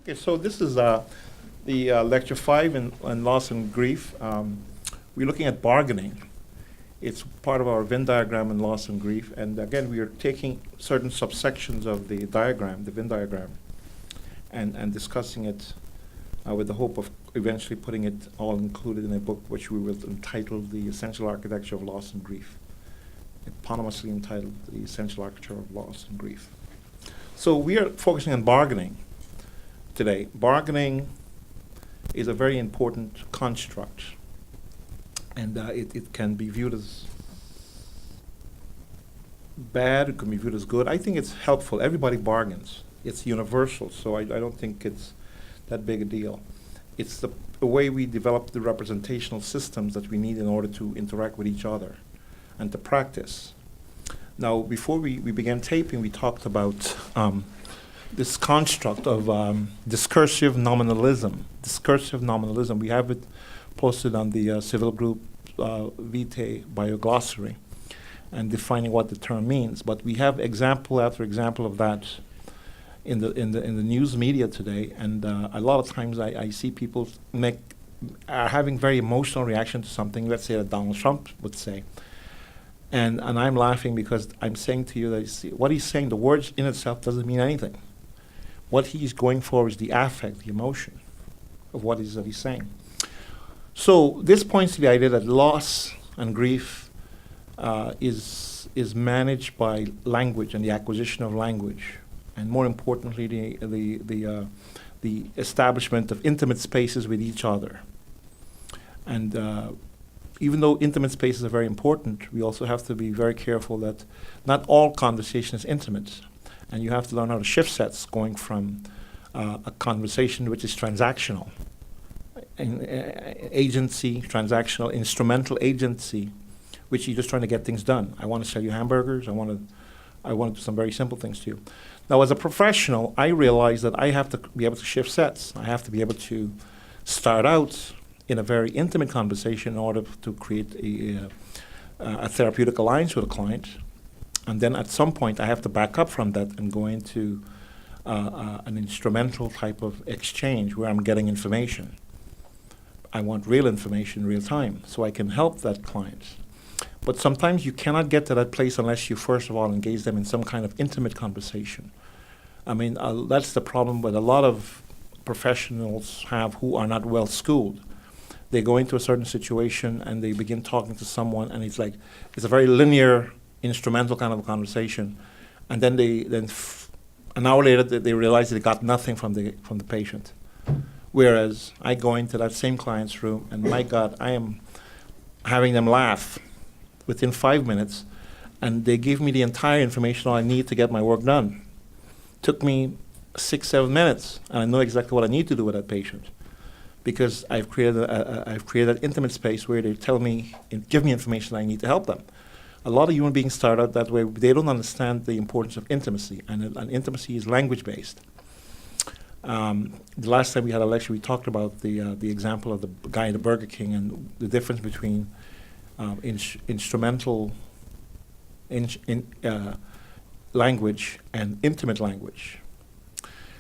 Okay, so this is the lecture 5 in loss and grief. We're looking at bargaining. It's part of our Venn diagram in loss and grief. And again, we are taking certain subsections of the diagram, the Venn diagram, and discussing it with the hope of eventually putting it all included in a book which we will entitle The Essential Architecture of Loss and Grief, eponymously entitled The Essential Architecture of Loss and Grief. So we are focusing on bargaining today. Bargaining is a very important construct, and it can be viewed as bad, it can be viewed as good. I think it's helpful. Everybody bargains. It's universal, so I don't think it's that big a deal. It's the way we develop the representational systems that we need in order to interact with each other and to practice. Now, before we began taping, we talked about this construct of discursive nominalism. Discursive nominalism, we have it posted on the Civil Group Vitae Bioglossary and defining what the term means. But we have example after example of that in the news media today, and a lot of times I see people are having very emotional reaction to something, let's say that Donald Trump would say. And I'm laughing because I'm saying to you that what he's saying, the words in itself doesn't mean anything. What he's going for is the affect, the emotion of what it is that he's saying. So this points to the idea that loss and grief is managed by language and the acquisition of language, and more importantly, the establishment of intimate spaces with each other. And even though intimate spaces are very important, we also have to be very careful that not all conversation is intimate. And you have to learn how to shift sets going from a conversation which is transactional, agency, transactional, instrumental agency, which you're just trying to get things done. I want to sell you hamburgers. I want to do some very simple things to you. Now, as a professional, I realize that I have to be able to shift sets. I have to be able to start out in a very intimate conversation in order to create a therapeutic alliance with a client. And then at some point, I have to back up from that and go into an instrumental type of exchange where I'm getting information. I want real information, real time, so I can help that client. But sometimes you cannot get to that place unless you first of all engage them in some kind of intimate conversation. I mean, that's the problem that a lot of professionals have who are not well schooled. They go into a certain situation and they begin talking to someone, and it's a very linear, instrumental kind of a conversation, and then an hour later they realize they got nothing from the patient. Whereas I go into that same client's room, and my God, I am having them laugh within 5 minutes, and they give me the entire information I need to get my work done. Took me 6-7 minutes, and I know exactly what I need to do with that patient, because I've created an intimate space where they tell me, give me information I need to help them. A lot of human beings start out that way. They don't understand the importance of intimacy, and intimacy is language-based. The last time we had a lecture, we talked about the example of the guy at the Burger King and the difference between instrumental language and intimate language.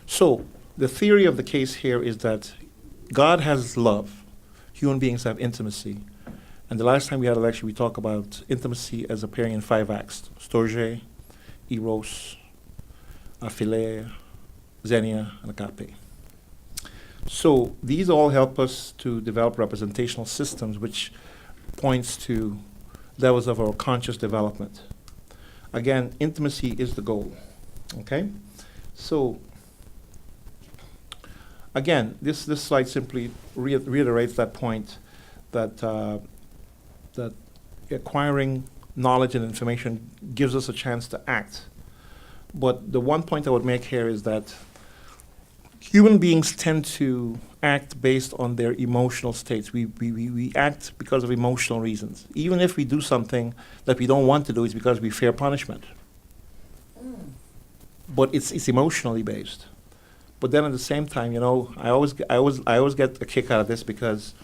So the theory of the case here is that God has love, human beings have intimacy. And the last time we had a lecture, we talked about intimacy as appearing in 5 acts: storge, eros, philia, xenia, and agape. So these all help us to develop representational systems which points to levels of our conscious development. Again, intimacy is the goal, okay? So again, this slide simply reiterates that point that acquiring knowledge and information gives us a chance to act. But the one point I would make here is that human beings tend to act based on their emotional states. We act because of emotional reasons. Even if we do something that we don't want to do, it's because we fear punishment. But it's emotionally based. But then at the same time, I always get a kick out of this because,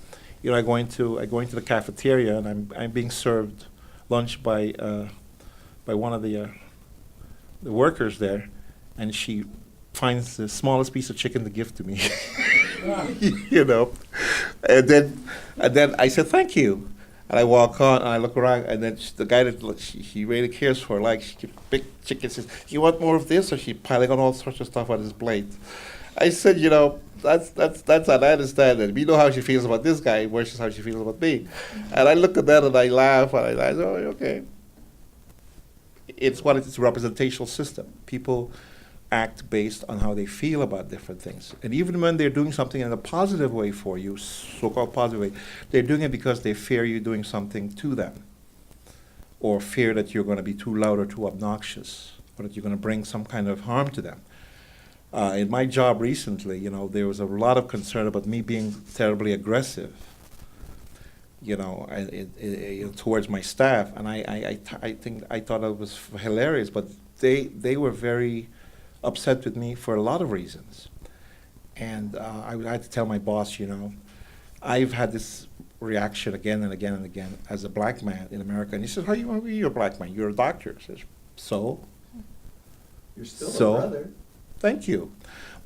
I go into the cafeteria and I'm being served lunch by one of the workers there, and she finds the smallest piece of chicken to give to me. You know, and then I said thank you, and I walk on and I look around, and then the guy that she really cares for, like, she gives big chicken, says, "You want more of this?" Or she piling on all sorts of stuff on his plate. I said, you know, that's how I understand it. We know how she feels about this guy versus how she feels about me, and I look at that and I laugh and I say, oh, okay. It's a representational system. People act based on how they feel about different things. And even when they're doing something in a positive way for you, so-called positive way, they're doing it because they fear you doing something to them, or fear that you're going to be too loud or too obnoxious, or that you're going to bring some kind of harm to them. In my job recently, you know, there was a lot of concern about me being terribly aggressive, you know, towards my staff, and I thought it was hilarious, but they were very upset with me for a lot of reasons, and I had to tell my boss, you know, I've had this reaction again and again and again as a black man in America, and he says, "How you're a black man? You're a doctor." I says, "So? You're still a brother." Thank you,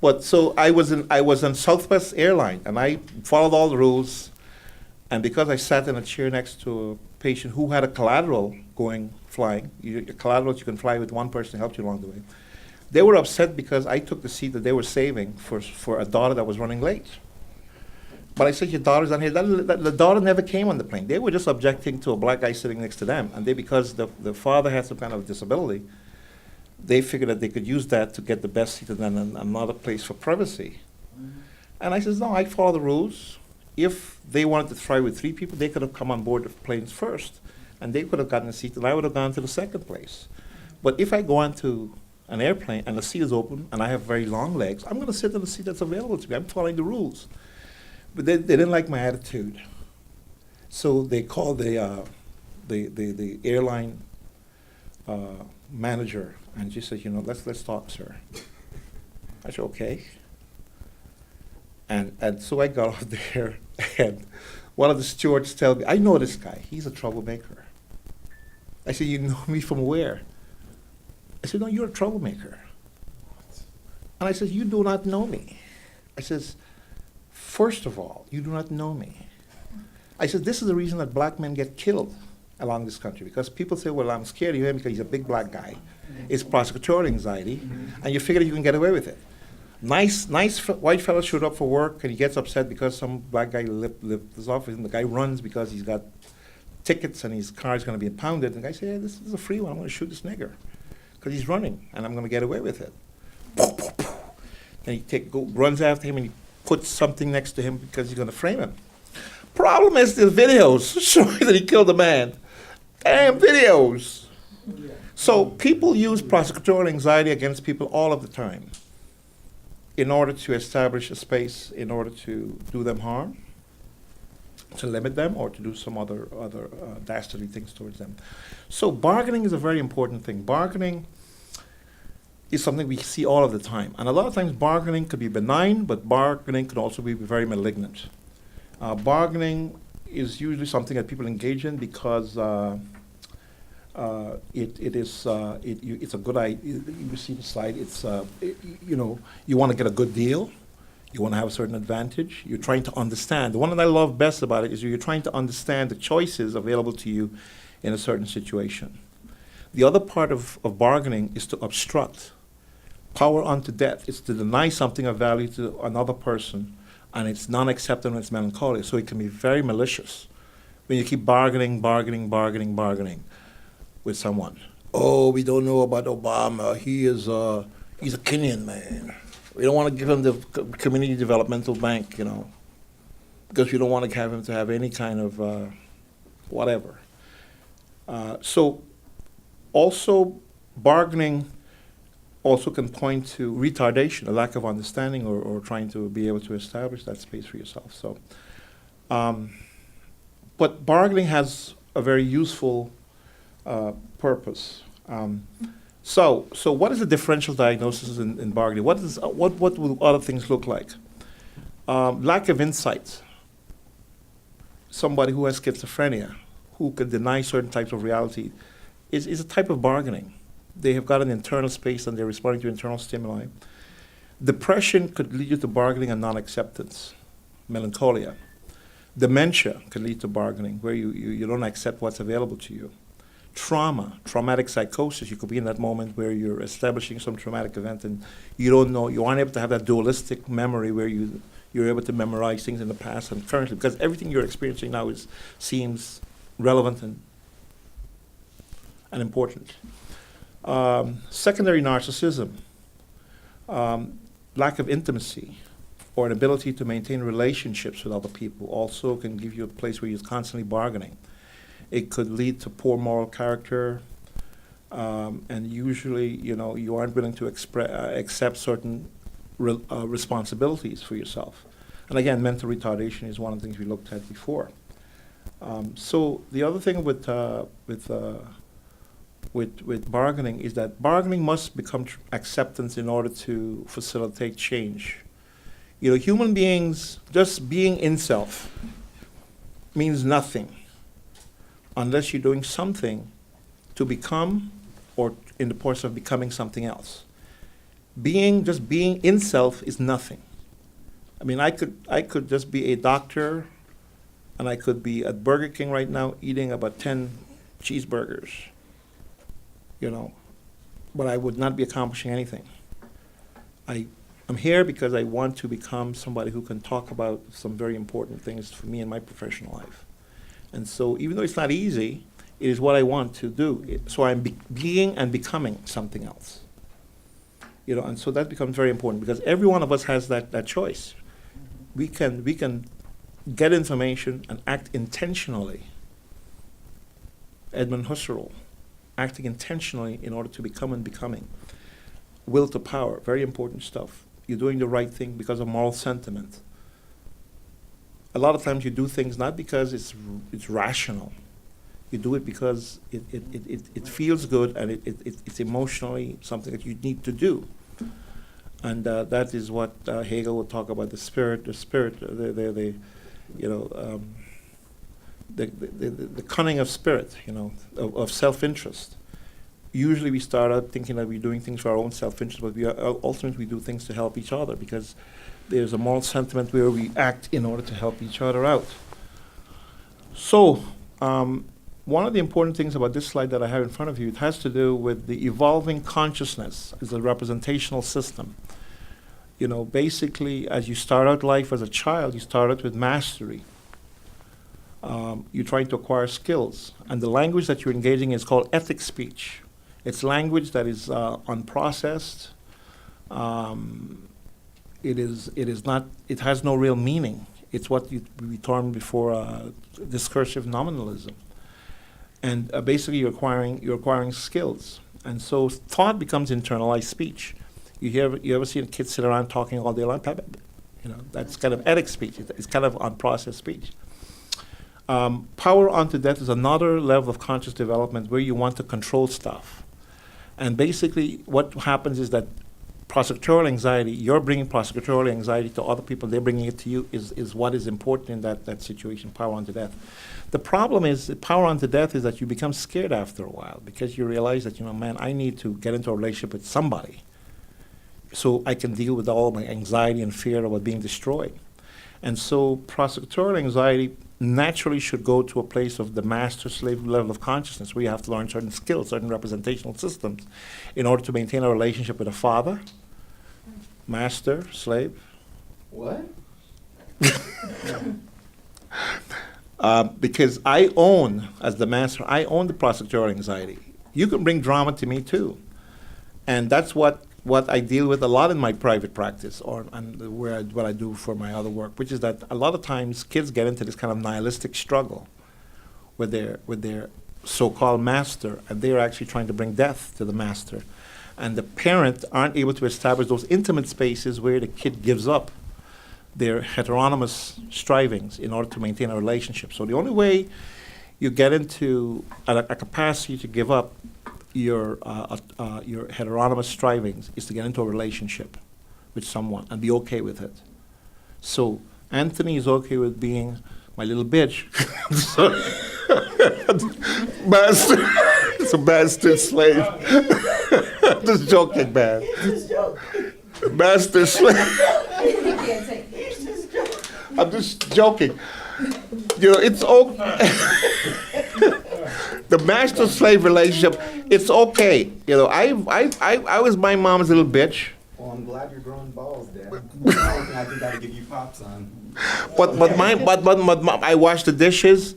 but so I was on Southwest Airline, and I followed all the rules. And because I sat in a chair next to a patient who had a collateral flying, a collateral you can fly with one person to help you along the way, they were upset because I took the seat that they were saving for a daughter that was running late. But I said, your daughter's on here. The daughter never came on the plane. They were just objecting to a black guy sitting next to them. And because the father had some kind of disability, they figured that they could use that to get the best seat and then another place for privacy. Mm-hmm. And I says, no, I follow the rules. If they wanted to fly with 3 people, they could have come on board the planes first, and they could have gotten a seat, and I would have gone to the second place. But if I go onto an airplane and the seat is open and I have very long legs, I'm going to sit in the seat that's available to me. I'm following the rules. But they didn't like my attitude, so they called the airline manager, and she said, you know, let's talk, sir. I said, okay. And so I got off there, and one of the stewards tell me, I know this guy. He's a troublemaker. I said, you know me from where? I said, no, you're a troublemaker. And I said, you do not know me. I says, first of all, you do not know me. I said, this is the reason that black men get killed along this country, because people say, well, I'm scared of him because he's a big black guy. It's prosecutorial anxiety, and you figure you can get away with it. Nice white fellow showed up for work, and he gets upset because some black guy left his office, and the guy runs because he's got tickets and his car is going to be impounded. And the guy says, hey, this is a free one. I'm going to shoot this nigger because he's running, and I'm going to get away with it. And he runs after him, and he puts something next to him because he's going to frame him. Problem is the videos showing that he killed a man. Damn videos. Yeah. So people use prosecutorial anxiety against people all of the time in order to establish a space, in order to do them harm, to limit them, or to do some other dastardly things towards them. So bargaining is a very important thing. Bargaining is something we see all of the time. And a lot of times bargaining could be benign, but bargaining could also be very malignant. Bargaining is usually something that people engage in because it's a good idea. You see the slide. It's you want to get a good deal, you want to have a certain advantage. You're trying to understand. The one that I love best about it is you're trying to understand the choices available to you in a certain situation. The other part of bargaining is to obstruct, power unto death. It's to deny something of value to another person, and it's non-acceptable, it's melancholy. So it can be very malicious when you keep bargaining with someone. Oh, we don't know about Obama. He's a Kenyan man. We don't want to give him the community developmental bank, because we don't want to have him to have any kind of whatever. So also bargaining also can point to retardation, a lack of understanding, or trying to be able to establish that space for yourself. So, but bargaining has a very useful purpose. So what is the differential diagnosis in bargaining? What will other things look like? Lack of insight. Somebody who has schizophrenia, who can deny certain types of reality, is a type of bargaining. They have got an internal space and they're responding to internal stimuli. Depression could lead you to bargaining and non-acceptance, melancholia. Dementia can lead to bargaining, where you don't accept what's available to you. Trauma, traumatic psychosis, you could be in that moment where you're establishing some traumatic event and you don't know, you aren't able to have that dualistic memory where you're able to memorize things in the past and currently, because everything you're experiencing now seems relevant and important. Secondary narcissism, lack of intimacy or an ability to maintain relationships with other people also can give you a place where you're constantly bargaining. It could lead to poor moral character, and usually, you aren't willing to accept certain responsibilities for yourself. And again, mental retardation is one of the things we looked at before. So the other thing with bargaining is that bargaining must become acceptance in order to facilitate change. Human beings, just being in self means nothing unless you're doing something to become or in the process of becoming something else. Just being in self is nothing. I mean, I could just be a doctor and I could be at Burger King right now eating about 10 cheeseburgers, but I would not be accomplishing anything. I'm here because I want to become somebody who can talk about some very important things for me in my professional life. And so even though it's not easy, it is what I want to do. So I'm being and becoming something else. And so that becomes very important because every one of us has that choice. We can get information and act intentionally. Edmund Husserl, acting intentionally in order to become and becoming. Will to power, very important stuff. You're doing the right thing because of moral sentiment. A lot of times you do things not because it's rational. You do it because it feels good and it's emotionally something that you need to do. And that is what Hegel will talk about, the cunning of spirit, of self-interest. Usually we start out thinking that we're doing things for our own self-interest, but ultimately we do things to help each other because there's a moral sentiment where we act in order to help each other out. So one of the important things about this slide that I have in front of you, it has to do with the evolving consciousness as a representational system. Basically, as you start out life as a child, you start out with mastery. You're trying to acquire skills. And the language that you're engaging in is called ethic speech. It's language that is unprocessed. It has no real meaning. It's what we termed before discursive nominalism. And basically you're acquiring skills. And so thought becomes internalized speech. You ever see a kid sit around talking all day long? That's kind of ethic speech. It's kind of unprocessed speech. Power unto death is another level of conscious development where you want to control stuff. And basically what happens is that prosecutorial anxiety, you're bringing prosecutorial anxiety to other people, they're bringing it to you, is what is important in that situation, power unto death. The problem is that power unto death is that you become scared after a while because you realize that, I need to get into a relationship with somebody so I can deal with all my anxiety and fear about being destroyed. And so prosecutorial anxiety naturally should go to a place of the master-slave level of consciousness where you have to learn certain skills, certain representational systems in order to maintain a relationship with a father, master, slave. What? Because I own, as the master, I own the prosecutorial anxiety. You can bring drama to me too. And that's what I deal with a lot in my private practice what I do for my other work, which is that a lot of times kids get into this kind of nihilistic struggle with their so-called master, and they're actually trying to bring death to the master. And the parent aren't able to establish those intimate spaces where the kid gives up their heteronymous strivings in order to maintain a relationship. So the only way you get into a capacity to give up your heteronymous strivings is to get into a relationship with someone and be okay with it. So Anthony is okay with being my little bitch. Bastard. It's a bastard slave. Just joking, man. Master slave. You can't say. I'm just joking. You know, it's okay. The master-slave relationship, it's okay. You know, I was my mom's little bitch. Well, I'm glad you're growing balls, Dad. I think I gotta give you props on. But I washed the dishes,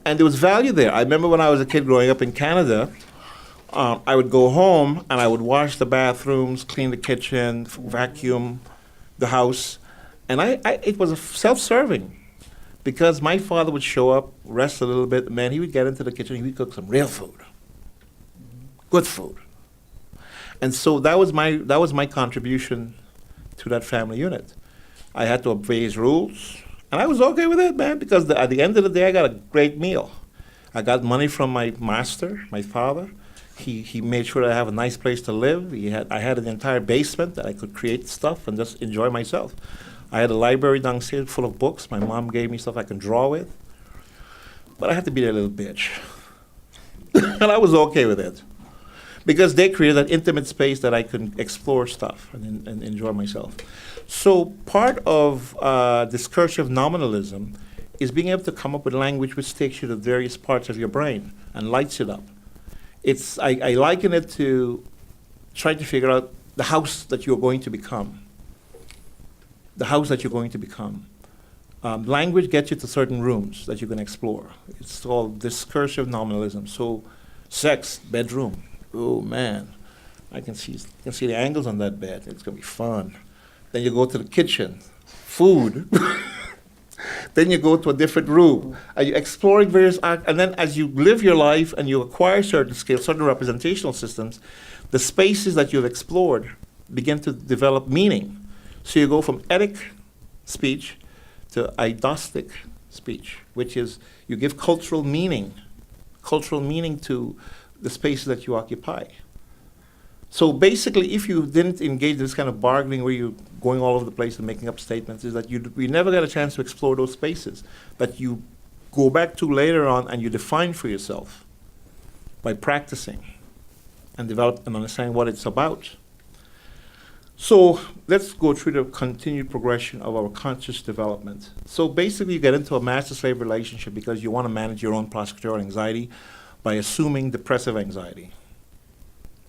and there was value there. I remember when I was a kid growing up in Canada, I would go home and I would wash the bathrooms, clean the kitchen, vacuum the house, and it was self-serving. Because my father would show up, rest a little bit, man, he would get into the kitchen, he would cook some real food, good food. And so that was my contribution to that family unit. I had to obey his rules, and I was okay with it, man, because at the end of the day, I got a great meal. I got money from my master, my father. He made sure that I have a nice place to live. I had an entire basement that I could create stuff and just enjoy myself. I had a library downstairs full of books. My mom gave me stuff I can draw with. But I had to be their little bitch. And I was okay with it. Because they created that intimate space that I could explore stuff and enjoy myself. So part of discursive nominalism is being able to come up with language which takes you to various parts of your brain and lights it up. I liken it to trying to figure out the house that you're going to become. The house that you're going to become. Language gets you to certain rooms that you can explore. It's called discursive nominalism. So, sex, bedroom. Oh man, I can see the angles on that bed. It's gonna be fun. Then you go to the kitchen, food. Then you go to a different room. And you're exploring various and then as you live your life and you acquire certain skills, certain representational systems, the spaces that you've explored begin to develop meaning. So you go from etic speech to eidostic speech, which is you give cultural meaning to the spaces that you occupy. So basically, if you didn't engage in this kind of bargaining where you're going all over the place and making up statements, is that we never get a chance to explore those spaces that you go back to later on and you define for yourself by practicing and develop and understand what it's about. So let's go through the continued progression of our conscious development. So basically you get into a master-slave relationship because you want to manage your own prosecutorial anxiety by assuming depressive anxiety.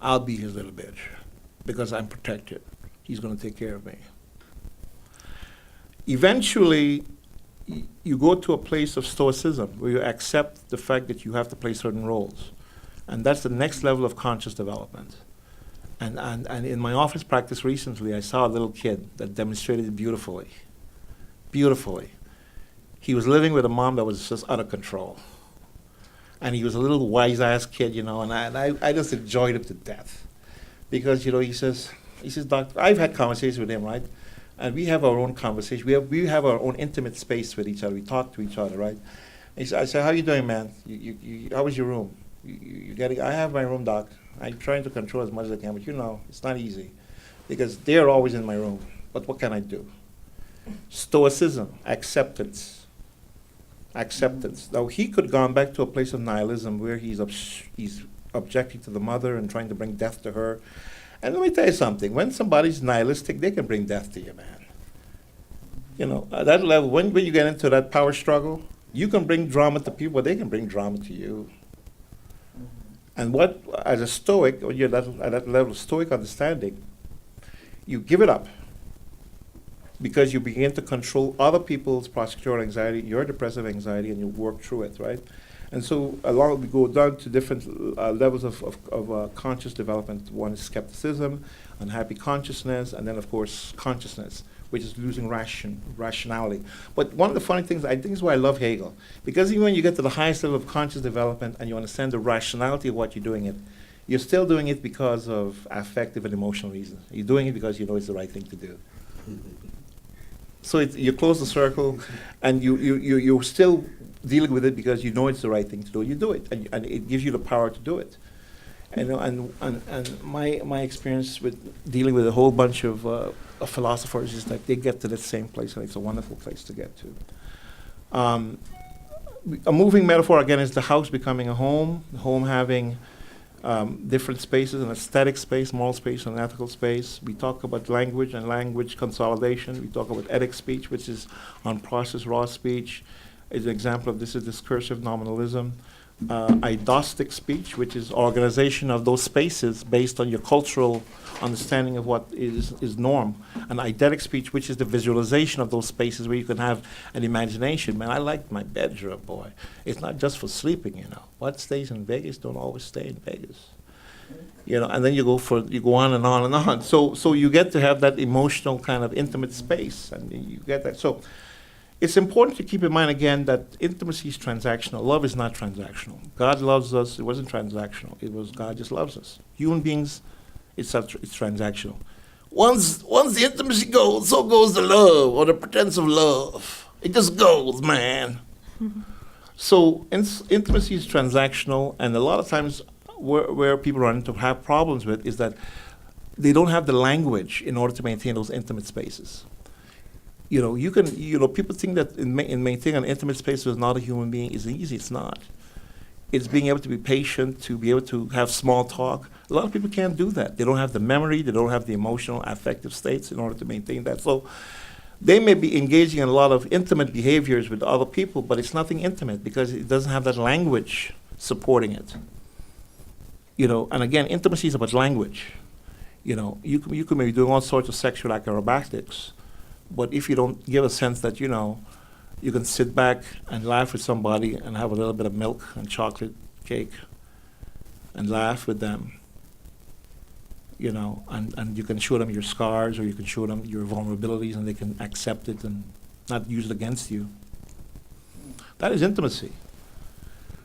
I'll be his little bitch because I'm protected. He's going to take care of me. Eventually, you go to a place of stoicism where you accept the fact that you have to play certain roles. And that's the next level of conscious development. And in my office practice recently, I saw a little kid that demonstrated it beautifully. Beautifully. He was living with a mom that was just out of control. And he was a little wise-ass kid, you know, and I just enjoyed him to death. Because, you know, he says, Doctor, I've had conversations with him, right? And we have our own conversation. We have our own intimate space with each other. We talk to each other, right? I said, how you doing, man? How was your room? You getting? I have my room, Doc. I'm trying to control as much as I can, but you know, it's not easy. Because they're always in my room. But what can I do? Stoicism, acceptance. Acceptance. Now, he could have gone back to a place of nihilism where he's objecting to the mother and trying to bring death to her. And let me tell you something. When somebody's nihilistic, they can bring death to you, man. You know, at that level, when you get into that power struggle, you can bring drama to people, but they can bring drama to you. And what, as a Stoic, when you're at that level of Stoic understanding, you give it up. Because you begin to control other people's prosecutorial anxiety, your depressive anxiety, and you work through it, right? And so we go down to different levels of conscious development. One is skepticism, unhappy consciousness, and then, of course, consciousness, which is losing rationality. But one of the funny things, I think is why I love Hegel, because even when you get to the highest level of conscious development and you understand the rationality of what you're doing it, you're still doing it because of affective and emotional reasons. You're doing it because you know it's the right thing to do. So you close the circle, and you're still dealing with it because you know it's the right thing to do. You do it, and it gives you the power to do it. And my experience with dealing with a whole bunch of philosophers is that they get to the same place, and it's a wonderful place to get to. A moving metaphor again is the house becoming a home, the home having different spaces, an aesthetic space, moral space, and ethical space. We talk about language and language consolidation. We talk about ethic speech, which is unprocessed raw speech. Is an example of this is discursive nominalism. Eidostic speech, which is organization of those spaces based on your cultural understanding of what is norm. And eidetic speech, which is the visualization of those spaces where you can have an imagination. Man, I like my bedroom, boy. It's not just for sleeping, you know. What stays in Vegas don't always stay in Vegas. You know, and then you go on and on and on. So you get to have that emotional kind of intimate space, and you get that. So it's important to keep in mind again that intimacy is transactional. Love is not transactional. God loves us. It wasn't transactional. It was God just loves us. Human beings, it's transactional. Once the intimacy goes, so goes the love or the pretense of love. It just goes, man. So intimacy is transactional, and a lot of times where people run into have problems with is that they don't have the language in order to maintain those intimate spaces. You know, people think that in maintaining an intimate space with not a human being is easy. It's not. It's being able to be patient, to be able to have small talk. A lot of people can't do that. They don't have the memory, they don't have the emotional, affective states in order to maintain that. So they may be engaging in a lot of intimate behaviors with other people, but it's nothing intimate because it doesn't have that language supporting it. You know, and again, intimacy is about language. You know, you can be doing all sorts of sexual acrobatics, but if you don't give a sense that, you know, you can sit back and laugh with somebody and have a little bit of milk and chocolate cake and laugh with them, you know, and you can show them your scars or you can show them your vulnerabilities and they can accept it and not use it against you. That is intimacy.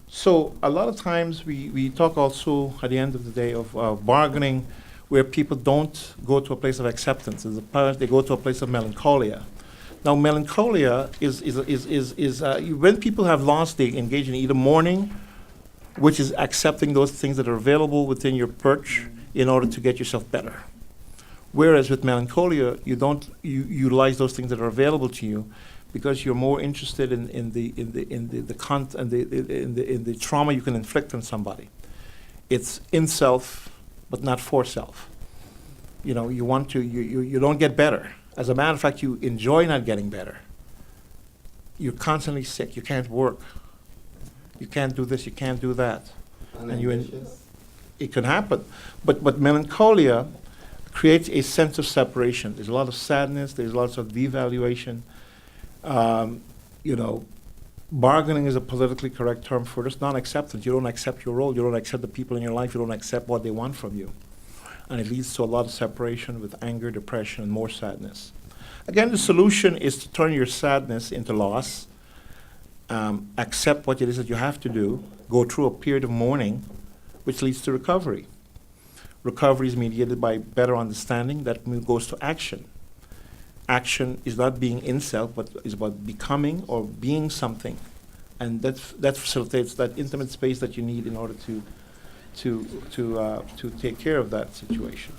So a lot of times we talk also at the end of the day of bargaining where people don't go to a place of acceptance. As a parent, they go to a place of melancholia. Now, melancholia is when people have lost, they engage in either mourning, which is accepting those things that are available within your perch in order to get yourself better. Whereas with melancholia, you utilize those things that are available to you because you're more interested in the trauma you can inflict on somebody. It's in self, but not for self. You know, you don't get better. As a matter of fact, you enjoy not getting better. You're constantly sick. You can't work. You can't do this. You can't do that. Unambitious. It can happen. But melancholia creates a sense of separation. There's a lot of sadness. There's lots of devaluation. You know, bargaining is a politically correct term for this. Non-acceptance. You don't accept your role. You don't accept the people in your life. You don't accept what they want from you. And it leads to a lot of separation with anger, depression, and more sadness. Again, the solution is to turn your sadness into loss, accept what it is that you have to do, go through a period of mourning, which leads to recovery. Recovery is mediated by better understanding that goes to action. Action is not being in self, but is about becoming or being something. And that facilitates that intimate space that you need in order to take care of that situation.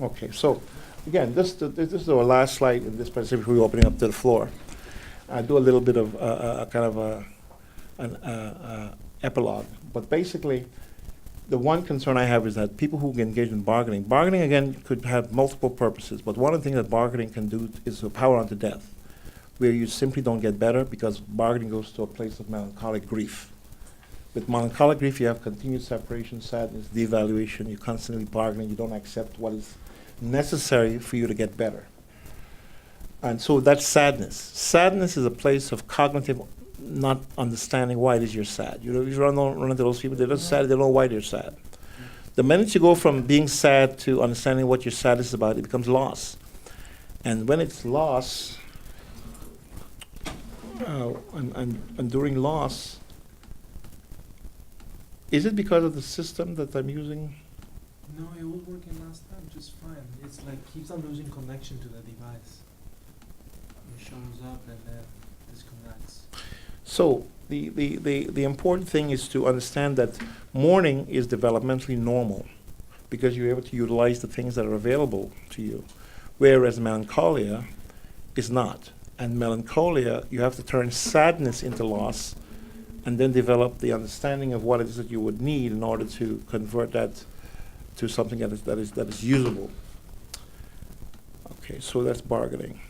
Okay, so again, this is our last slide in this presentation before we open it up to the floor. I'll do a little bit of a kind of an epilogue, but basically, the one concern I have is that people who engage in bargaining again could have multiple purposes, but one of the things that bargaining can do is a power unto death, where you simply don't get better because bargaining goes to a place of melancholic grief. With melancholic grief, you have continued separation, sadness, devaluation, you're constantly bargaining, you don't accept what is necessary for you to get better. And so that's sadness. Sadness is a place of cognitive not understanding why it is you're sad. You know, you run into those people, they're just sad, they don't know why they're sad. The minute you go from being sad to understanding what your sad is about, it becomes loss. And when it's loss, and during loss, is it because of the system that I'm using? No, it was working last time just fine. It's like keeps on losing connection to the device. It shows up and then disconnects. So the important thing is to understand that mourning is developmentally normal because you're able to utilize the things that are available to you, whereas melancholia is not. And melancholia, you have to turn sadness into loss and then develop the understanding of what it is that you would need in order to convert that to something that is usable. Okay, so that's bargaining.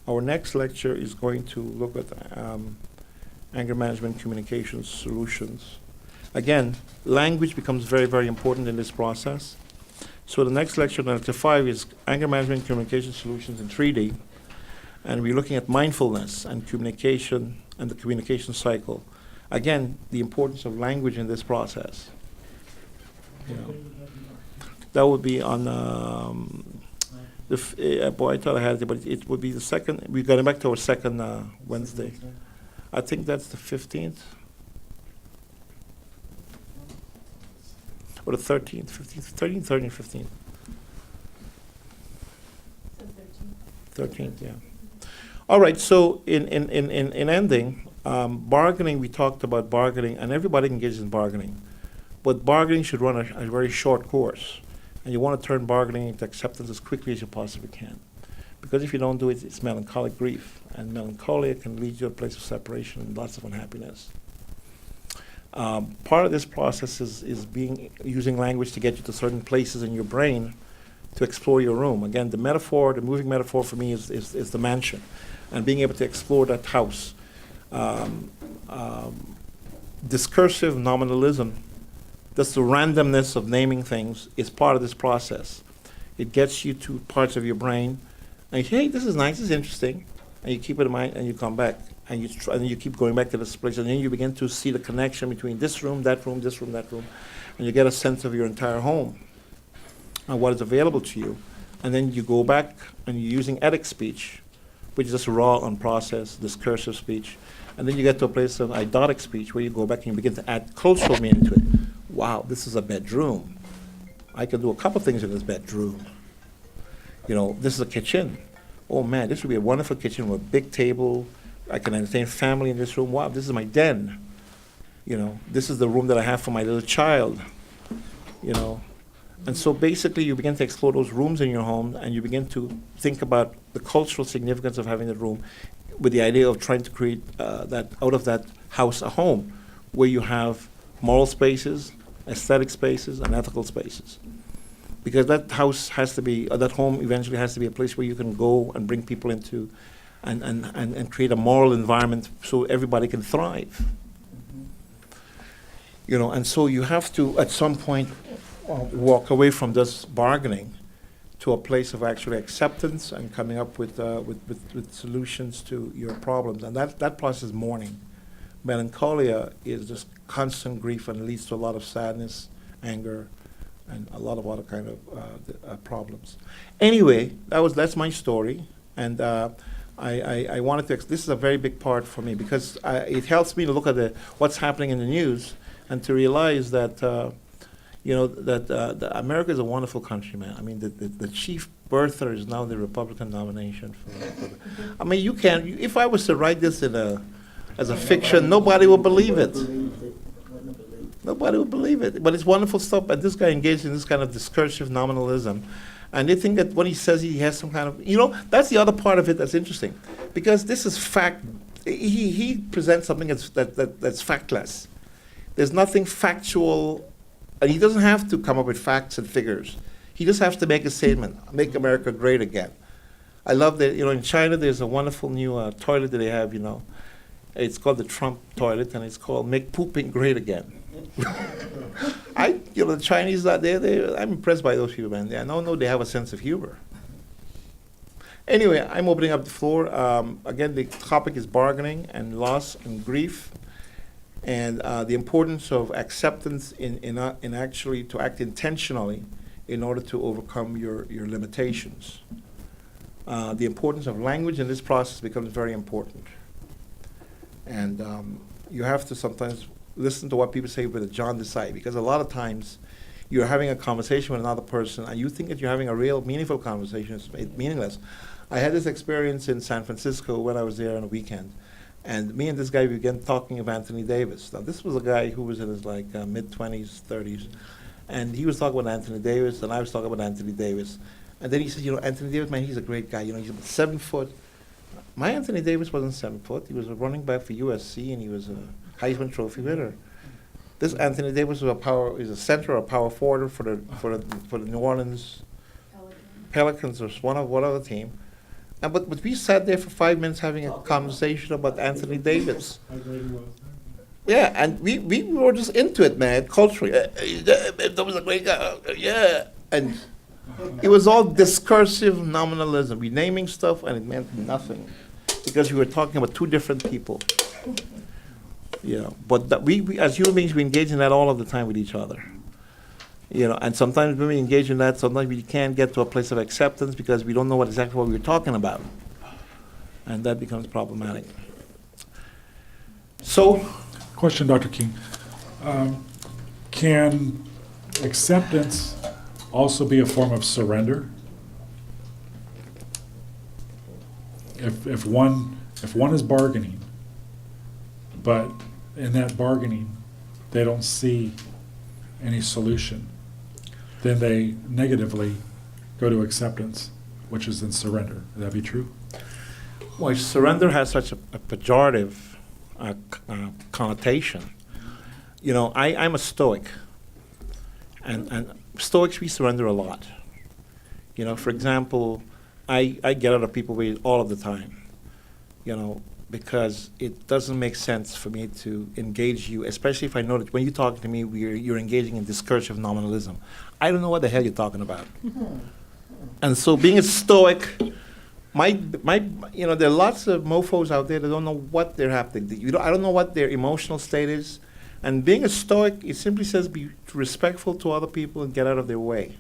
Our next lecture is going to look at anger management communications solutions. Again, language becomes very, very important in this process. So the next lecture, lecture 5, is anger management communication solutions in 3D. And we're looking at mindfulness and communication and the communication cycle. Again, the importance of language in this process. You know, that would be on boy, I thought I had it, but it would be the second. We're going back to our second Wednesday. I think that's the 15th or the 13th, 15th, 13th, 13th, 15th. So 13. 13th, yeah. All right, so in ending, bargaining, we talked about bargaining, and everybody engages in bargaining. But bargaining should run a very short course. And you want to turn bargaining into acceptance as quickly as you possibly can. Because if you don't do it, it's melancholic grief. And melancholia can lead you to a place of separation and lots of unhappiness. Part of this process is using language to get you to certain places in your brain to explore your room. Again, the moving metaphor for me is the mansion. And being able to explore that house. Discursive nominalism, that's the randomness of naming things, is part of this process. It gets you to parts of your brain, and you say, hey, this is nice, this is interesting, and you keep it in mind, and you come back, and you keep going back to this place, and then you begin to see the connection between this room, that room, this room, that room, and you get a sense of your entire home and what is available to you. And then you go back, and you're using etic speech, which is just raw, unprocessed, discursive speech. And then you get to a place of eidotic speech where you go back and you begin to add cultural meaning to it. Wow, this is a bedroom. I can do a couple things in this bedroom. You know, this is a kitchen. Oh man, this would be a wonderful kitchen with a big table. I can entertain family in this room. Wow, this is my den. You know, this is the room that I have for my little child. You know, and so basically you begin to explore those rooms in your home and you begin to think about the cultural significance of having that room with the idea of trying to create that out of that house a home where you have moral spaces, aesthetic spaces, and ethical spaces. Because that house has to be, that home eventually has to be a place where you can go and bring people into and create a moral environment so everybody can thrive. You know, and so you have to, at some point, walk away from this bargaining to a place of actually acceptance and coming up with solutions to your problems. And that process is mourning. Melancholia is just constant grief and leads to a lot of sadness, anger, and a lot of other kind of problems. Anyway, that's my story, and I wanted to. This is a very big part for me because it helps me to look at what's happening in the news and to realize that that America is a wonderful country, man. I mean, the chief birther is now the Republican nomination for I mean, you can't. If I was to write this as a fiction, nobody would believe it. Nobody would believe it. But it's wonderful stuff. But this guy engaged in this kind of discursive nominalism. And they think that when he says he has some kind of, that's the other part of it that's interesting. Because this is fact. He presents something that's factless. There's nothing factual. And he doesn't have to come up with facts and figures. He just has to make a statement, make America great again. I love that, in China there's a wonderful new toilet that they have, It's called the Trump toilet, and it's called Make Pooping Great Again. The Chinese, I'm impressed by those people, man. I know they have a sense of humor. Anyway, I'm opening up the floor. Again, the topic is bargaining and loss and grief, and the importance of acceptance in actually to act intentionally in order to overcome your limitations. The importance of language in this process becomes very important. And you have to sometimes listen to what people say with a John Desai, because a lot of times you're having a conversation with another person and you think that you're having a real meaningful conversation. It's meaningless. I had this experience in San Francisco when I was there on a weekend. And me and this guy began talking of Anthony Davis. Now, this was a guy who was in his like mid-20s, 30s, and he was talking about Anthony Davis, and I was talking about Anthony Davis. And then he said, you know, Anthony Davis, man, he's a great guy. You know, he's about 7 foot. My Anthony Davis wasn't 7 foot. He was a running back for USC, and he was a Heisman Trophy winner. This Anthony Davis is a center or power forward for the New Orleans Pelicans or one other team. But we sat there for 5 minutes having a conversation about Anthony Davis. Yeah, and we were just into it, man, culturally. That was a great guy. Yeah. And it was all discursive nominalism. We naming stuff and it meant nothing because we were talking about two different people. Yeah, but that we as human beings, we engage in that all of the time with each other. You know, and sometimes when we engage in that, sometimes we can't get to a place of acceptance because we don't know exactly what we're talking about. And that becomes problematic. So, Question, Dr. King. Can acceptance also be a form of surrender? If one is bargaining, but in that bargaining they don't see any solution, then they negatively go to acceptance, which is then surrender. Would that be true? well, surrender has such a pejorative connotation. You know, I'm a Stoic, and Stoics, we surrender a lot. You know, for example, I get out of people way all of the time, you know, because it doesn't make sense for me to engage you, especially if I know that when you're talking to me, you're engaging in discursive nominalism. I don't know what the hell you're talking about. And so being a Stoic, you know, there are lots of mofos out there that don't know what they're happening. I don't know what their emotional state is. And being a Stoic, it simply says be respectful to other people and get out of their way.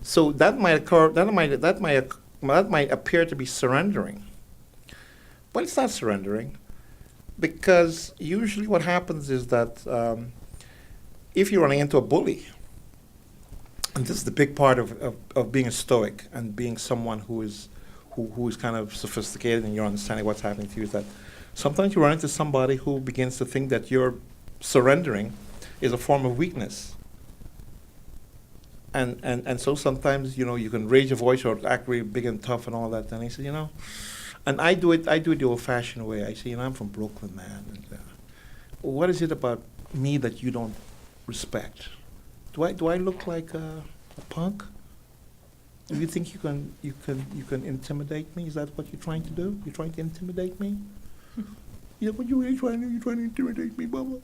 So that might occur. That might appear to be surrendering, but it's not surrendering, because usually what happens is that if you're running into a bully, and this is the big part of being a Stoic and being someone who is kind of sophisticated and you're understanding what's happening to you, is that sometimes you run into somebody who begins to think that you're surrendering is a form of weakness. And so sometimes, you know, you can raise your voice or act really big and tough and all that. And he said, you know, and I do it the old-fashioned way. I say, you know, I'm from Brooklyn, man. And, what is it about me that you don't respect? Do I look like a punk? Do you think you can intimidate me? Is that what you're trying to do? You're trying to intimidate me? Yeah, what you really trying to do? You're trying to intimidate me, Bubba?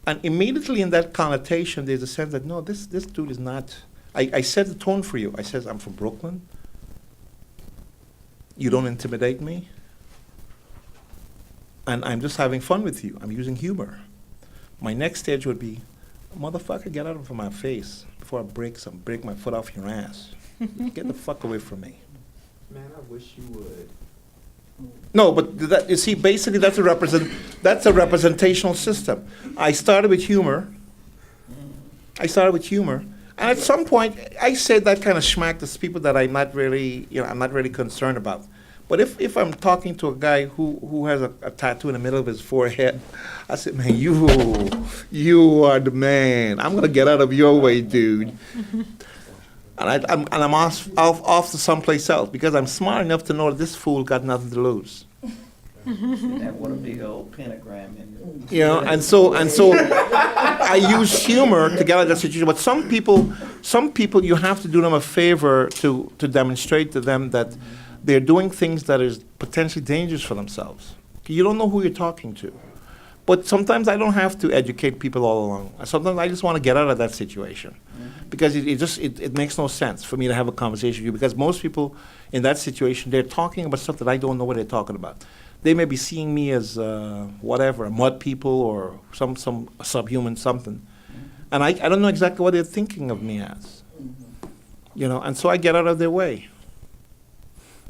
And immediately in that connotation, there's a sense that, no, this dude is not. I set the tone for you. I said, I'm from Brooklyn. You don't intimidate me. And I'm just having fun with you. I'm using humor. My next stage would be, motherfucker, get out of my face before I break my foot off your ass. Get the fuck away from me. Man, I wish you would. No, but that, you see, basically that's a representational system. I started with humor. And at some point, I said that kind of schmack to people that I'm not really concerned about. But if I'm talking to a guy who has a tattoo in the middle of his forehead, I said, man, you are the man. I'm gonna get out of your way, dude. And I'm off to someplace else because I'm smart enough to know that this fool got nothing to lose. That what a big old pentagram in there. You know, and so I use humor to get out of that situation. But some people, you have to do them a favor to demonstrate to them that they're doing things that is potentially dangerous for themselves. You don't know who you're talking to. But sometimes I don't have to educate people all along. Sometimes I just want to get out of that situation. Because it makes no sense for me to have a conversation with you, because most people in that situation, they're talking about stuff that I don't know what they're talking about. They may be seeing me as whatever, a mud people or some subhuman something. And I don't know exactly what they're thinking of me as. You know, and so I get out of their way.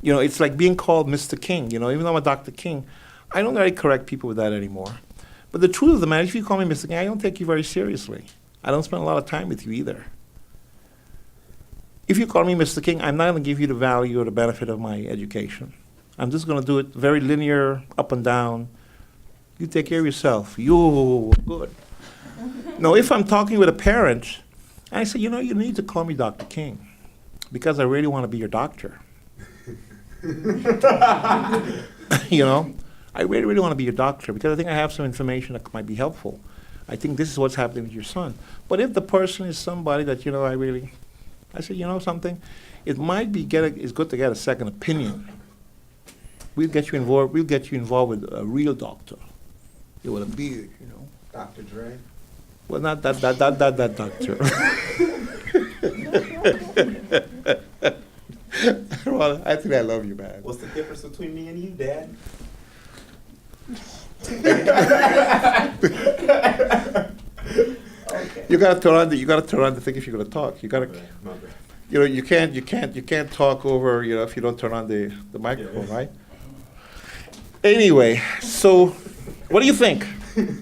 You know, it's like being called Mr. King. You know, even though I'm a Dr. King, I don't really correct people with that anymore. But the truth of the matter, if you call me Mr. King, I don't take you very seriously. I don't spend a lot of time with you either. If you call me Mr. King, I'm not going to give you the value or the benefit of my education. I'm just going to do it very linear, up and down. You take care of yourself. You good. Now, if I'm talking with a parent, and I say, you know, you need to call me Dr. King because I really want to be your doctor. You know, I really, really want to be your doctor because I think I have some information that might be helpful. I think this is what's happening with your son. But if the person is somebody that, you know, I say, you know something, it might be it's good to get a second opinion. We'll get you involved with a real doctor. With a beard, you know. Dr. Dre. Well, not that doctor. Well, I think I love you, man. What's the difference between me and you, Dad? Okay. You gotta turn on the thing if you're gonna talk. You gotta, My bad. you know, you can't talk over, you know, if you don't turn on the microphone, right? Anyway, so what do you think?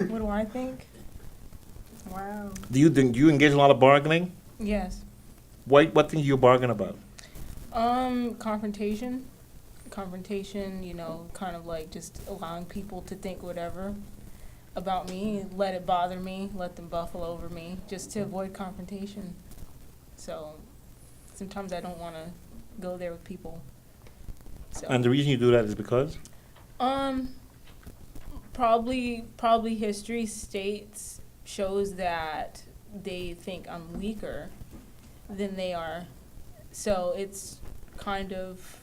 What do I think? Wow. Do you engage in a lot of bargaining? Yes. What things do you bargain about? Confrontation. Confrontation, you know, kind of like just allowing people to think whatever about me, let it bother me, let them buffalo over me, just to avoid confrontation. So sometimes I don't want to go there with people. So. And the reason you do that is because? Probably history shows that they think I'm weaker than they are. So it's kind of,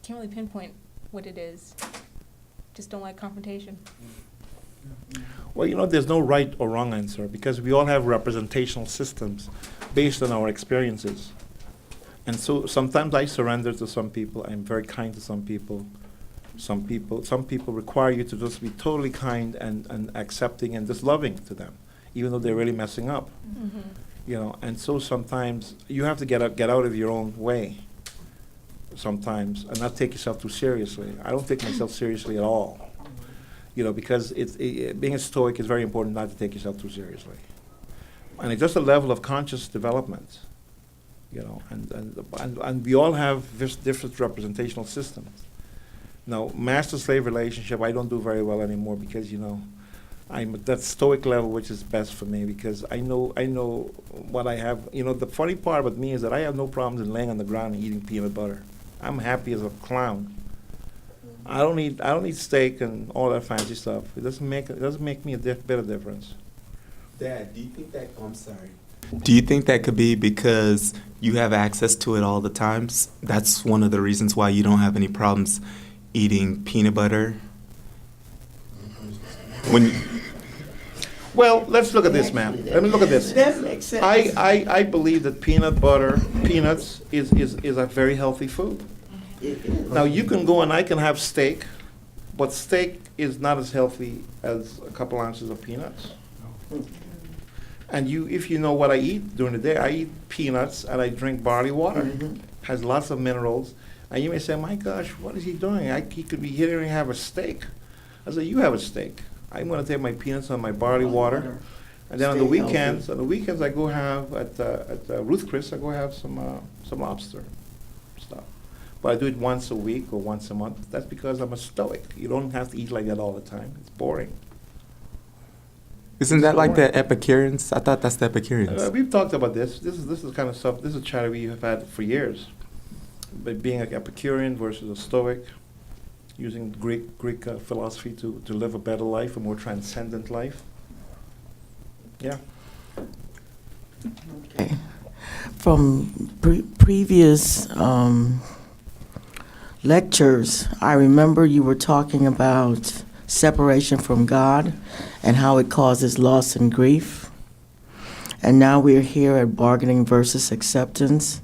can't really pinpoint what it is. Just don't like confrontation. Well, you know, there's no right or wrong answer because we all have representational systems based on our experiences. And so sometimes I surrender to some people. I'm very kind to some people. Some people require you to just be totally kind and accepting and just loving to them, even though they're really messing up. Mm-hmm. You know, and so sometimes you have to get out of your own way sometimes and not take yourself too seriously. I don't take myself seriously at all, you know, because being a Stoic is very important not to take yourself too seriously. And it's just a level of conscious development, you know, and we all have different representational systems. Now, master-slave relationship, I don't do very well anymore because, you know, I'm at that Stoic level, which is best for me because I know what I have. You know, the funny part about me is that I have no problems in laying on the ground and eating peanut butter. I'm happy as a clown. I don't need steak and all that fancy stuff. It doesn't make me a bit of difference. Dad, do you think that? I'm sorry. Do you think that could be because you have access to it all the times? That's one of the reasons why you don't have any problems eating peanut butter. Well, let's look at this, ma'am. Let me look at this. That makes sense. I believe that peanuts is a very healthy food. It is. Now, you can go and I can have steak, but steak is not as healthy as a couple ounces of peanuts. And if you know what I eat during the day, I eat peanuts and I drink barley water. Mhm. Has lots of minerals. And you may say, my gosh, what is he doing? He could be here and have a steak. I say, you have a steak. I'm going to take my peanuts and my barley water. And then on the Stay weekends, I go have at Ruth Chris, I go have some lobster stuff. But I do it once a week or once a month. That's because I'm a Stoic. You don't have to eat like that all the time. It's boring. Isn't that like the Epicureans? I thought that's the Epicureans. We've talked about this. This is kind of stuff. This is a chat we have had for years. But being an Epicurean versus a Stoic, using Greek philosophy to live a better life, a more transcendent life. Yeah. Okay. From previous lectures, I remember you were talking about separation from God and how it causes loss and grief. And now we're here at bargaining versus acceptance.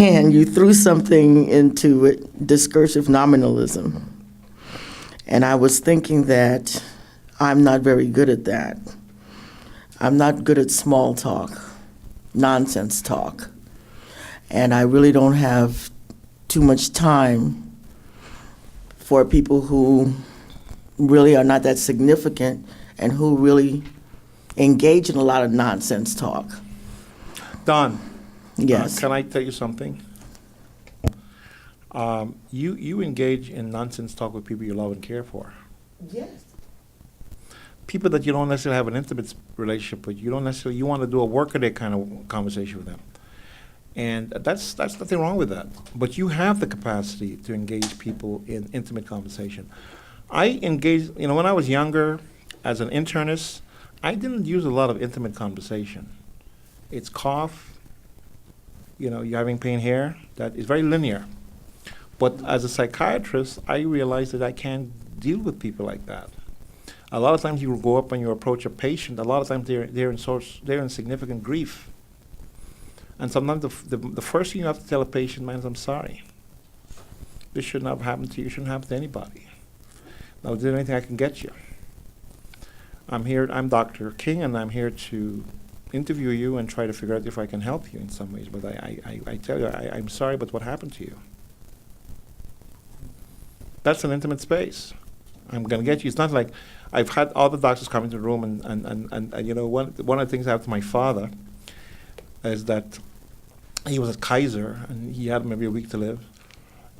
And you threw something into it, discursive nominalism. And I was thinking that I'm not very good at that. I'm not good at small talk, nonsense talk. And I really don't have too much time for people who really are not that significant and who really engage in a lot of nonsense talk. Don. Yes. Can I tell you something? You engage in nonsense talk with people you love and care for. Yes. People that you don't necessarily have an intimate relationship with. You don't necessarily, you want to do a workaday kind of conversation with them. And that's nothing wrong with that. But you have the capacity to engage people in intimate conversation. I engaged, when I was younger, as an internist, I didn't use a lot of intimate conversation. It's cough, you're having pain here, that is very linear. But as a psychiatrist, I realized that I can't deal with people like that. A lot of times you go up and you approach a patient, a lot of times they're in significant grief. And sometimes the first thing you have to tell a patient, man, is I'm sorry. This shouldn't have happened to you, it shouldn't happen to anybody. Now, is there anything I can get you? I'm Dr. King, and I'm here to interview you and try to figure out if I can help you in some ways. But I tell you, I'm sorry, but what happened to you? That's an intimate space. I'm going to get you. It's not like I've had all the doctors come into the room, and one of the things I have to my father is that he was at Kaiser, and he had maybe a week to live.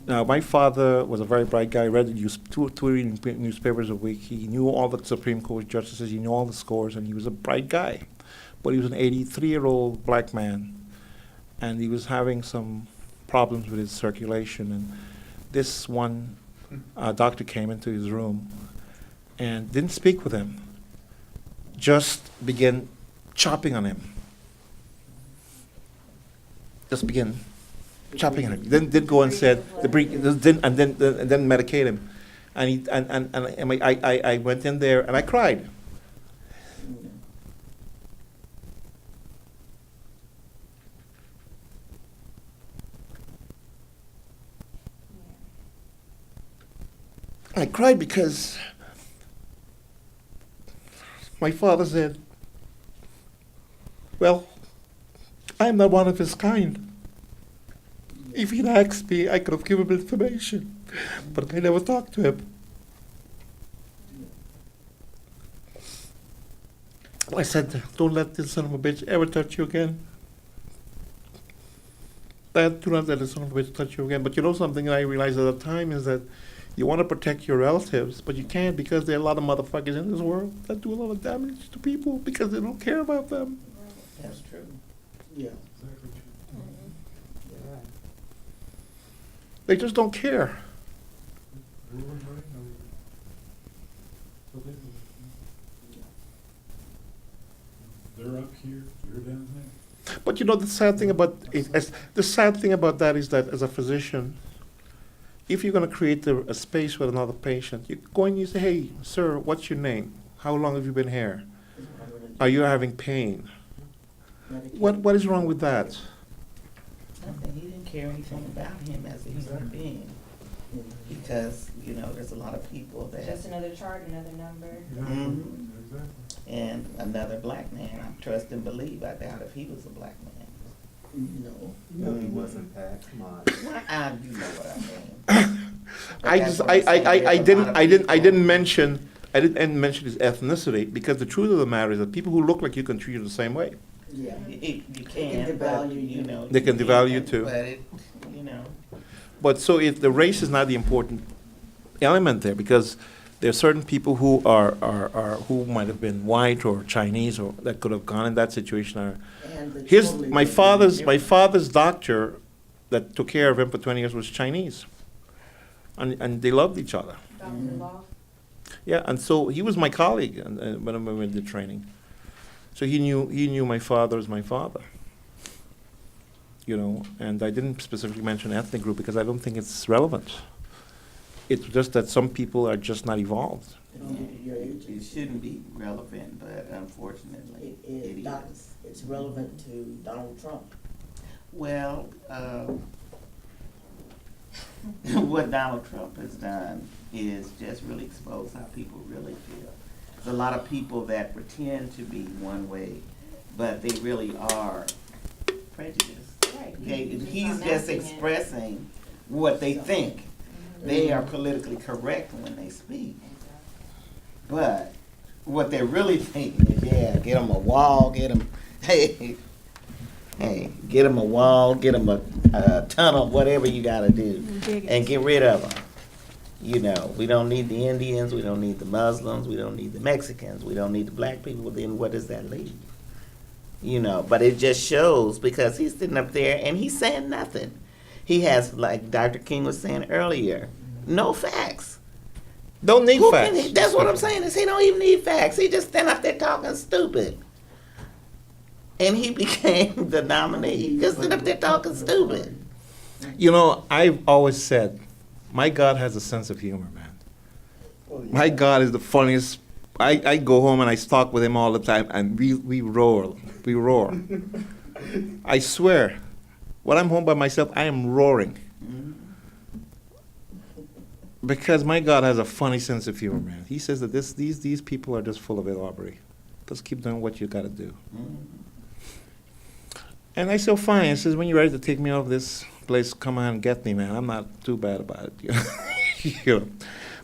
Now, my father was a very bright guy, read two newspapers a week. He knew all the Supreme Court justices, he knew all the scores, and he was a bright guy. But he was an 83-year-old black man, and he was having some problems with his circulation. And this one doctor came into his room and didn't speak with him, just began chopping on him. Just began chopping on him. Then did go and said and then medicate him, and I went in there and I cried. I cried because my father said, well, I'm not one of his kind. If he'd asked me, I could have given him information, but I never talked to him. I said, don't let this son of a bitch ever touch you again. Dad, do not let this son of a bitch touch you again. But you know something I realized at the time is that you want to protect your relatives, but you can't because there are a lot of motherfuckers in this world that do a lot of damage to people because they don't care about them. That's true. Yeah. They just don't care. They're up here, you're down there. But the sad thing about that is that as a physician, if you're going to create a space with another patient, you go and you say, hey, sir, what's your name? How long have you been here? Are you having pain? What is wrong with that? Nothing. He didn't care anything about him as a human being. Because, there's a lot of people that. Just another chart, another number. Mhm. And another black man. I trust and believe. I doubt if he was a black man. No, he wasn't, Pat. Come on. You know what I mean. I didn't mention his ethnicity because the truth of the matter is that people who look like you can treat you the same way. Yeah. You They can, can but, devalue you. They can devalue you too. But it. But so if the race is not the important element there, because there are certain people who are who might have been white or Chinese or that could have gone in that situation. My father's doctor that took care of him for 20 years was Chinese, and they loved each other. Daughter-in-law. Yeah, and so he was my colleague when we did training. So he knew my father as my father. And I didn't specifically mention ethnic group because I don't think it's relevant. It's just that some people are just not evolved. It shouldn't be relevant, but unfortunately, it is. It's relevant to Donald Trump. Well, what Donald Trump has done is just really expose how people really feel. There's a lot of people that pretend to be one way, but they really are prejudiced. Right. Okay, he's not just masking it. expressing what they think. They are politically correct when they speak. But what they're really thinking is, yeah, get them a wall, get them, hey, Hey, get them a wall, get them a tunnel, whatever you gotta do, Dig it. and get rid of them. You know, we don't need the Indians, we don't need the Muslims, we don't need the Mexicans, we don't need the black people, then what does that leave? You know, but it just shows because he's sitting up there and he's saying nothing. He has, like Dr. King was saying earlier, no facts. Don't need Who facts. can he, that's what I'm saying, is he don't even need facts. He just stand up there talking stupid. And he became the nominee. Just sit up there talking stupid. You know, I've always said, my God has a sense of humor, man. My God is the funniest. I go home and I talk with him all the time, and we roar. We roar. I swear, when I'm home by myself, I am roaring. Because my God has a funny sense of humor, man. He says that these people are just full of it, Aubrey. Just keep doing what you got to do. And I said, fine. He says, when you're ready to take me off this place, come on and get me, man. I'm not too bad about it. You know? You know?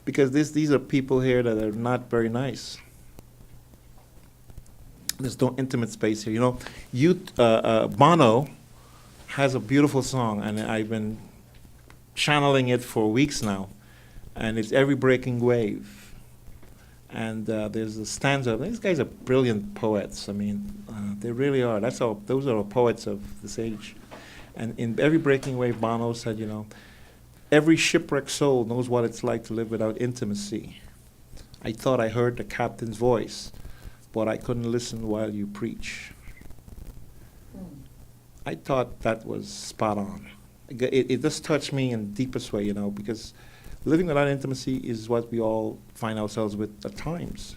Because these are people here that are not very nice. There's no intimate space here. You know, Bono has a beautiful song, and I've been channeling it for weeks now. And it's Every Breaking Wave. And there's a stanza. These guys are brilliant poets. I mean, they really are. Those are poets of this age. And in Every Breaking Wave, Bono said, you know, every shipwrecked soul knows what it's like to live without intimacy. I thought I heard the captain's voice, but I couldn't listen while you preach. I thought that was spot on. It just touched me in the deepest way, you know, because living without intimacy is what we all find ourselves with at times.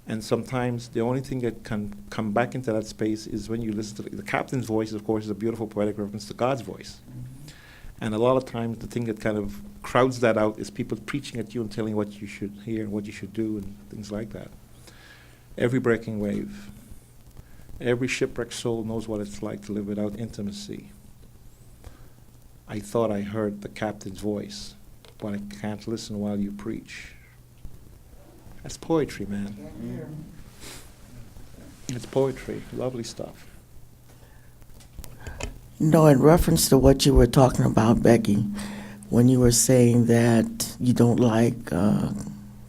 And sometimes the only thing that can come back into that space is when you listen to the captain's voice, of course, is a beautiful poetic reference to God's voice. And a lot of times the thing that kind of crowds that out is people preaching at you and telling you what you should hear and what you should do and things like that. Every breaking wave. Every shipwrecked soul knows what it's like to live without intimacy. I thought I heard the captain's voice, but I can't listen while you preach. That's poetry, man. It's poetry. Lovely stuff. No, in reference to what you were talking about, Becky, when you were saying that you don't like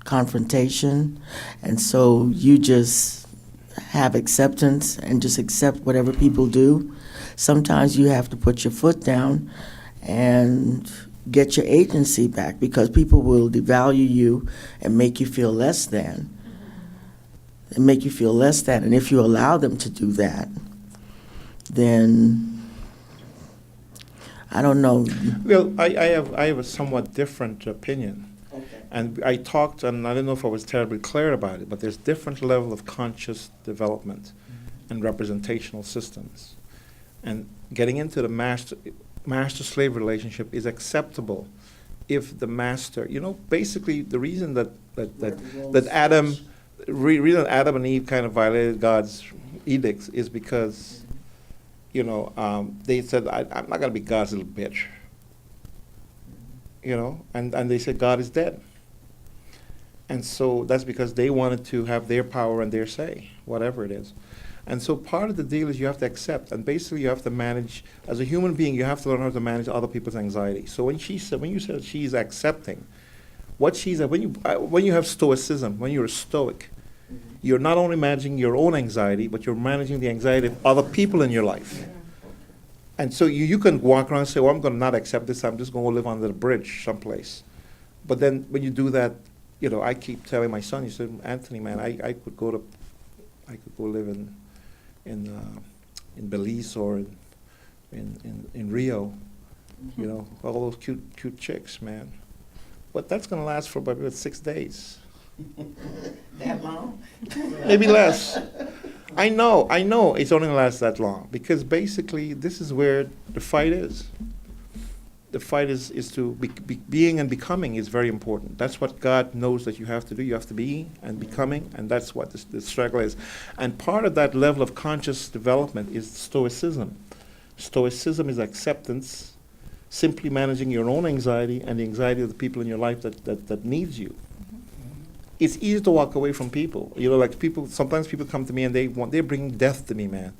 confrontation, and so you just have acceptance and just accept whatever people do, sometimes you have to put your foot down and get your agency back, because people will devalue you and make you feel less than. And if you allow them to do that, then I don't know. Well, I have a somewhat different opinion. Okay. And I talked, and I don't know if I was terribly clear about it, but there's different level of conscious development and representational systems. And getting into the master-slave relationship is acceptable if the master, you know, basically the reason that Adam and Eve kind of violated God's edicts is because, you know, they said, I'm not going to be God's little bitch. You know, and they said God is dead. And so that's because they wanted to have their power and their say, whatever it is. And so part of the deal is you have to accept, and basically you have to manage, as a human being, you have to learn how to manage other people's anxiety. So when you said she's accepting, when you have stoicism, when you're a stoic, you're not only managing your own anxiety, but you're managing the anxiety of other people in your life. And so you can walk around and say, well, I'm going to not accept this, I'm just going to live under the bridge someplace. But then when you do that, you know, I keep telling my son, he said, Anthony, man, I could go live in Belize or in Rio, you know, all those cute chicks, man. But that's going to last for about 6 days. That long? Maybe less. I know it's only going to last that long, because basically this is where the fight is. The fight is to being and becoming is very important. That's what God knows that you have to do. You have to be and becoming, and that's what the struggle is. And part of that level of conscious development is stoicism. Stoicism is acceptance, simply managing your own anxiety and the anxiety of the people in your life that needs you. It's easy to walk away from people. You know, like sometimes people come to me and they're bringing death to me, man.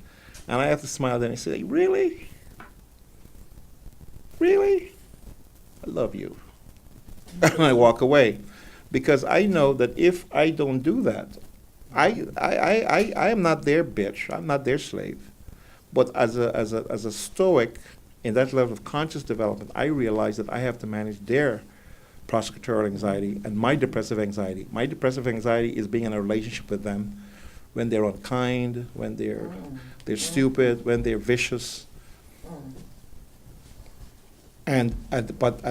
And I have to smile then and say, really? Really? I love you. And I walk away. Because I know that if I don't do that, I am not their bitch. I'm not their slave. But as a Stoic, in that level of conscious development, I realize that I have to manage their prosecutorial anxiety and my depressive anxiety. My depressive anxiety is being in a relationship with them when they're unkind, when they're stupid, when they're vicious. But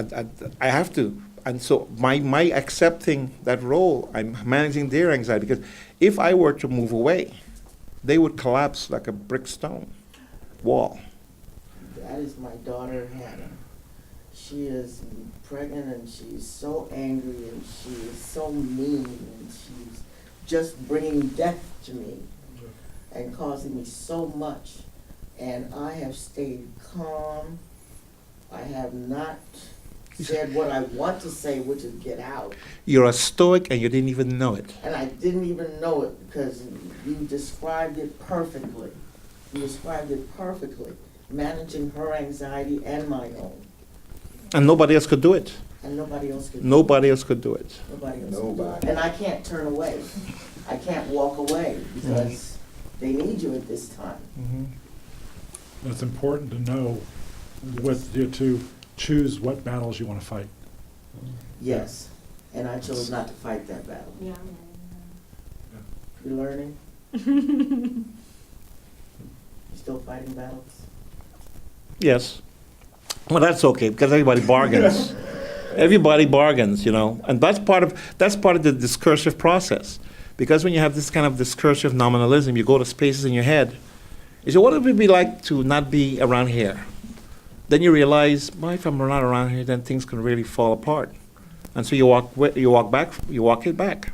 I have to. And so my accepting that role, I'm managing their anxiety. Because if I were to move away, they would collapse like a brick stone wall. That is my daughter, Hannah. She is pregnant and she's so angry and she is so mean and she's just bringing death to me and causing me so much. And I have stayed calm. I have not said what I want to say, which is get out. You're a Stoic and you didn't even know it. And I didn't even know it because you described it perfectly. You described it perfectly, managing her anxiety and my own. And nobody else could do it. And nobody else could. Nobody else could do it. Nobody else could do it. And I can't turn away. I can't walk away because they need you at this time. Mm-hmm. It's important to know to choose what battles you want to fight. Yes. And I chose not to fight that battle. Yeah. You learning? You still fighting battles? Yes. Well, that's okay because everybody bargains. Everybody bargains, you know, and that's part of the discursive process. Because when you have this kind of discursive nominalism, you go to spaces in your head. You say, what would it be like to not be around here? Then you realize, well, if I'm not around here, then things can really fall apart. And so you walk it back.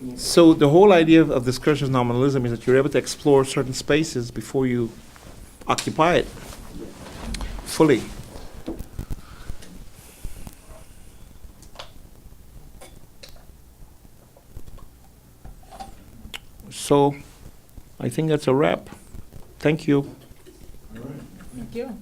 Yes. So the whole idea of discursive nominalism is that you're able to explore certain spaces before you occupy it fully. So I think that's a wrap. Thank you. All right. Thank you.